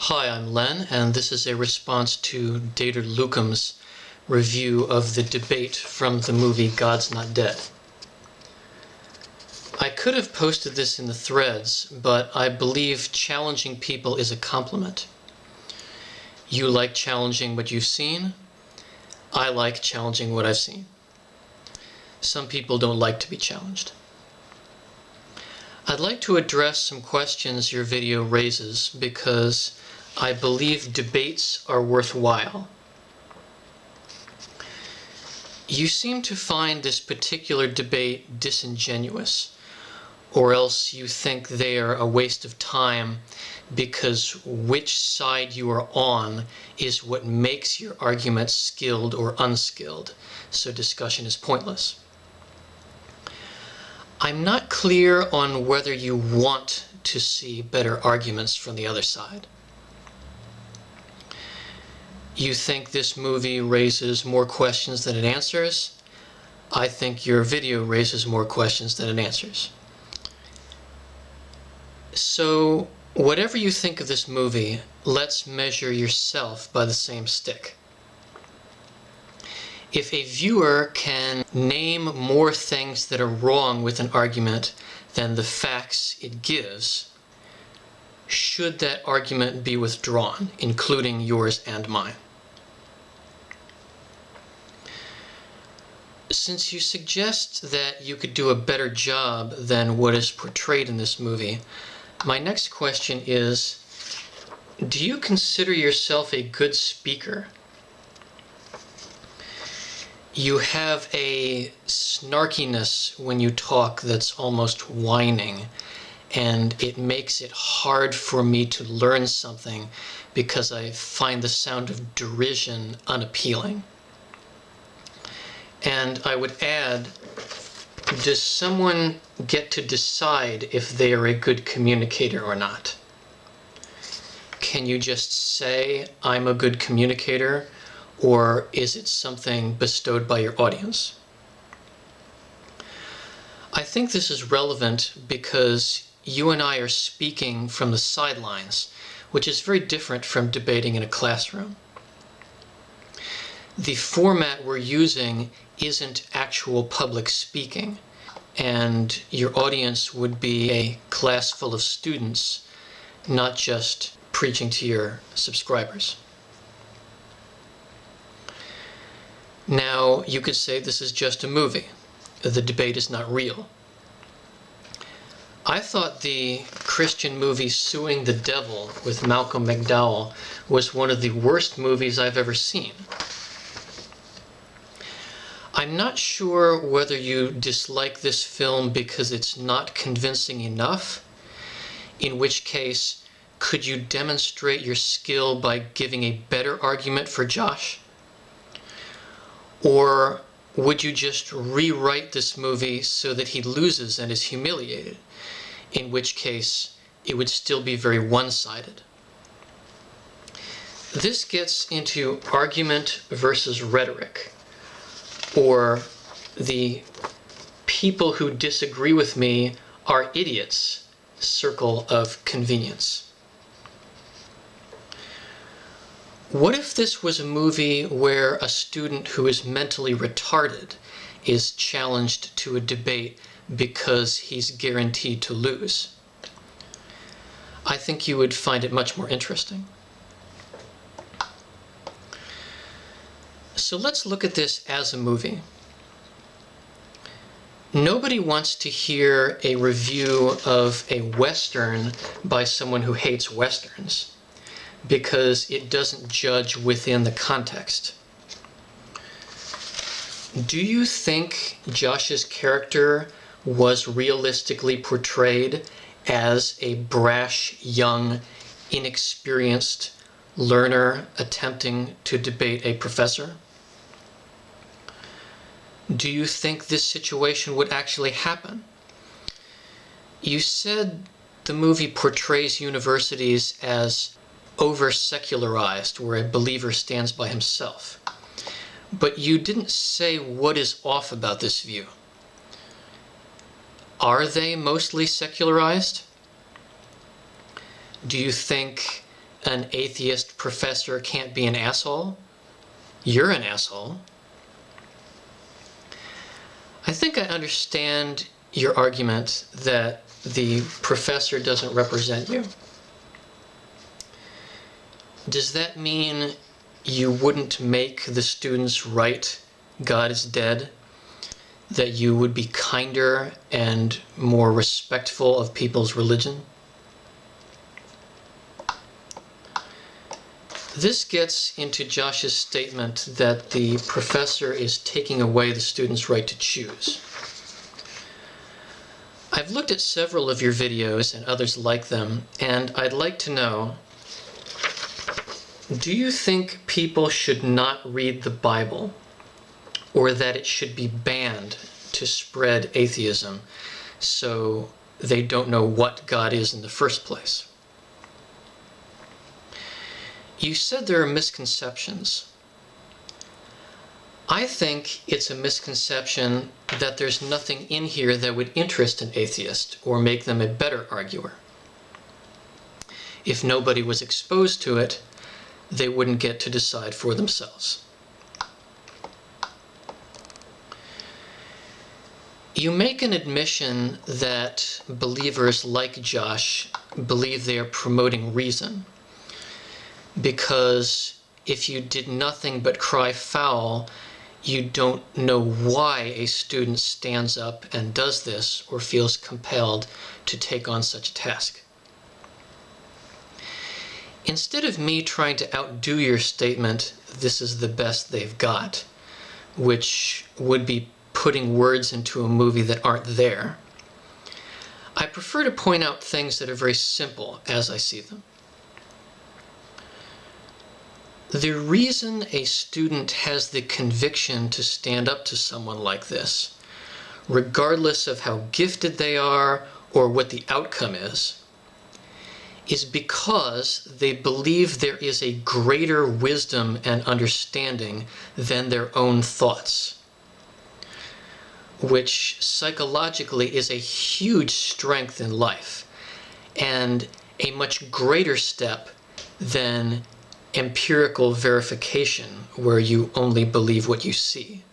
Hi, I'm Len, and this is a response to Deter Lucem's review of the debate from the movie God's Not Dead. I could have posted this in the threads, but I believe challenging people is a compliment. You like challenging what you've seen. I like challenging what I've seen. Some people don't like to be challenged. I'd like to address some questions your video raises because I believe debates are worthwhile. You seem to find this particular debate disingenuous, or else you think they are a waste of time because which side you are on is what makes your argument skilled or unskilled, so discussion is pointless. I'm not clear on whether you want to see better arguments from the other side. You think this movie raises more questions than it answers. I think your video raises more questions than it answers. So, whatever you think of this movie, let's measure yourself by the same stick. If a viewer can name more things that are wrong with an argument than the facts it gives, should that argument be withdrawn, including yours and mine? Since you suggest that you could do a better job than what is portrayed in this movie, my next question is, do you consider yourself a good speaker? You have a snarkiness when you talk that's almost whining, and it makes it hard for me to learn something because I find the sound of derision unappealing. And I would add, does someone get to decide if they are a good communicator or not? Can you just say, I'm a good communicator, or is it something bestowed by your audience? I think this is relevant because you and I are speaking from the sidelines, which is very different from debating in a classroom. The format we're using isn't actual public speaking, and your audience would be a class full of students, not just preaching to your subscribers. Now, you could say this is just a movie. The debate is not real. I thought the Christian movie Suing the Devil with Malcolm McDowell was one of the worst movies I've ever seen. I'm not sure whether you dislike this film because it's not convincing enough, in which case, could you demonstrate your skill by giving a better argument for Josh? Or would you just rewrite this movie so that he loses and is humiliated, in which case it would still be very one-sided? This gets into argument versus rhetoric, or the people who disagree with me are idiots circle of convenience. What if this was a movie where a student who is mentally retarded is challenged to a debate because he's guaranteed to lose? I think you would find it much more interesting. So let's look at this as a movie. Nobody wants to hear a review of a Western by someone who hates Westerns, because it doesn't judge within the context. Do you think Josh's character was realistically portrayed as a brash, young, inexperienced learner attempting to debate a professor? Do you think this situation would actually happen? You said the movie portrays universities as over-secularized, where a believer stands by himself. But you didn't say what is off about this view. Are they mostly secularized? Do you think an atheist professor can't be an asshole. You're an asshole. I think I understand your argument that the professor doesn't represent you. Does that mean you wouldn't make the students write God is dead? That you would be kinder and more respectful of people's religion? This gets into Josh's statement that the professor is taking away the student's right to choose. I've looked at several of your videos and others like them, and I'd like to know, do you think people should not read the Bible, or that it should be banned to spread atheism so they don't know what God is in the first place? You said there are misconceptions. I think it's a misconception that there's nothing in here that would interest an atheist or make them a better arguer. If nobody was exposed to it, they wouldn't get to decide for themselves. You make an admission that believers like Josh believe they are promoting reason, because if you did nothing but cry foul, you don't know why a student stands up and does this or feels compelled to take on such a task. Instead of me trying to outdo your statement, this is the best they've got, which would be putting words into a movie that aren't there, I prefer to point out things that are very simple as I see them. The reason a student has the conviction to stand up to someone like this, regardless of how gifted they are or what the outcome is because they believe there is a greater wisdom and understanding than their own thoughts, which psychologically is a huge strength in life and a much greater step than empirical verification, where you only believe what you see.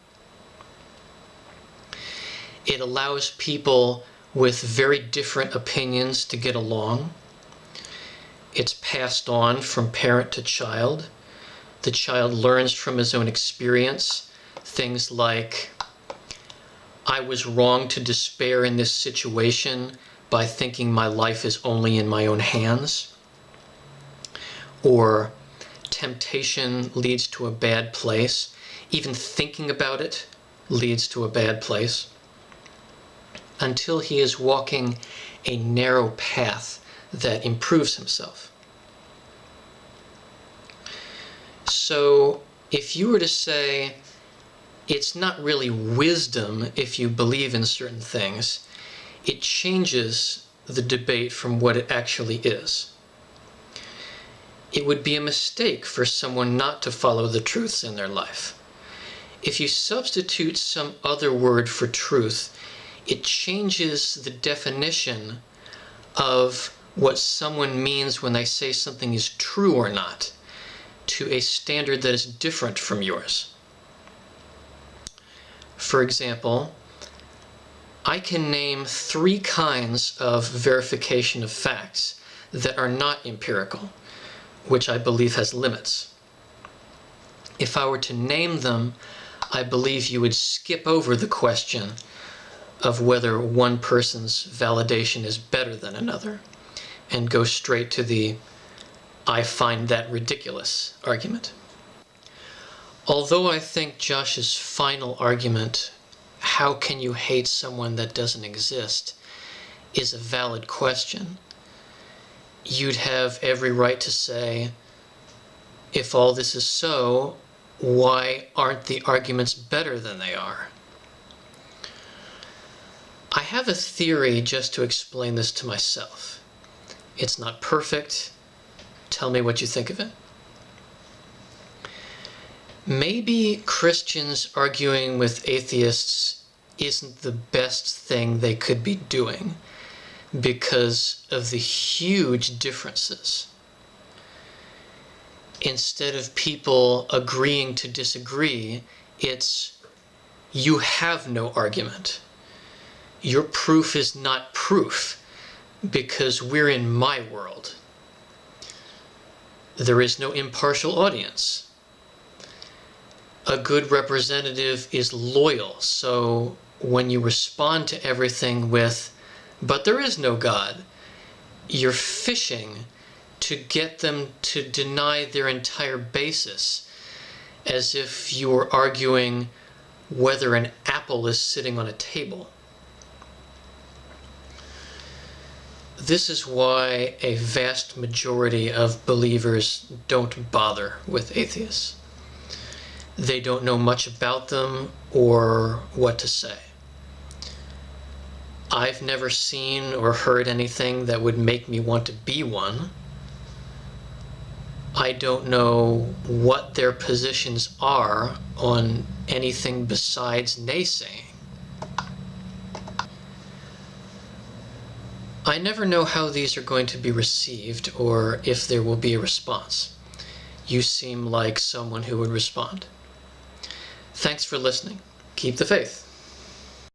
It allows people with very different opinions to get along. It's passed on from parent to child. The child learns from his own experience things like, I was wrong to despair in this situation by thinking my life is only in my own hands. Or, temptation leads to a bad place. Even thinking about it leads to a bad place. Until he is walking a narrow path that improves himself. So, if you were to say, it's not really wisdom if you believe in certain things, it changes the debate from what it actually is. It would be a mistake for someone not to follow the truths in their life. If you substitute some other word for truth, it changes the definition of what someone means when they say something is true or not to a standard that is different from yours. For example, I can name 3 kinds of verification of facts that are not empirical, which I believe has limits. If I were to name them, I believe you would skip over the question of whether one person's validation is better than another and go straight to the I find that ridiculous argument. Although I think Josh's final argument, how can you hate someone that doesn't exist, is a valid question, you'd have every right to say, if all this is so, why aren't the arguments better than they are? I have a theory just to explain this to myself. It's not perfect. Tell me what you think of it. Maybe Christians arguing with atheists isn't the best thing they could be doing because of the huge differences. instead of people agreeing to disagree, it's you have no argument. Your proof is not proof because we're in my world. There is no impartial audience. A good representative is loyal, so when you respond to everything with, but there is no God, you're fishing to get them to deny their entire basis, as if you were arguing whether an apple is sitting on a table. This is why a vast majority of believers don't bother with atheists. They don't know much about them or what to say. I've never seen or heard anything that would make me want to be one. I don't know what their positions are on anything besides naysaying. I never know how these are going to be received or if there will be a response. You seem like someone who would respond. Thanks for listening. Keep the faith.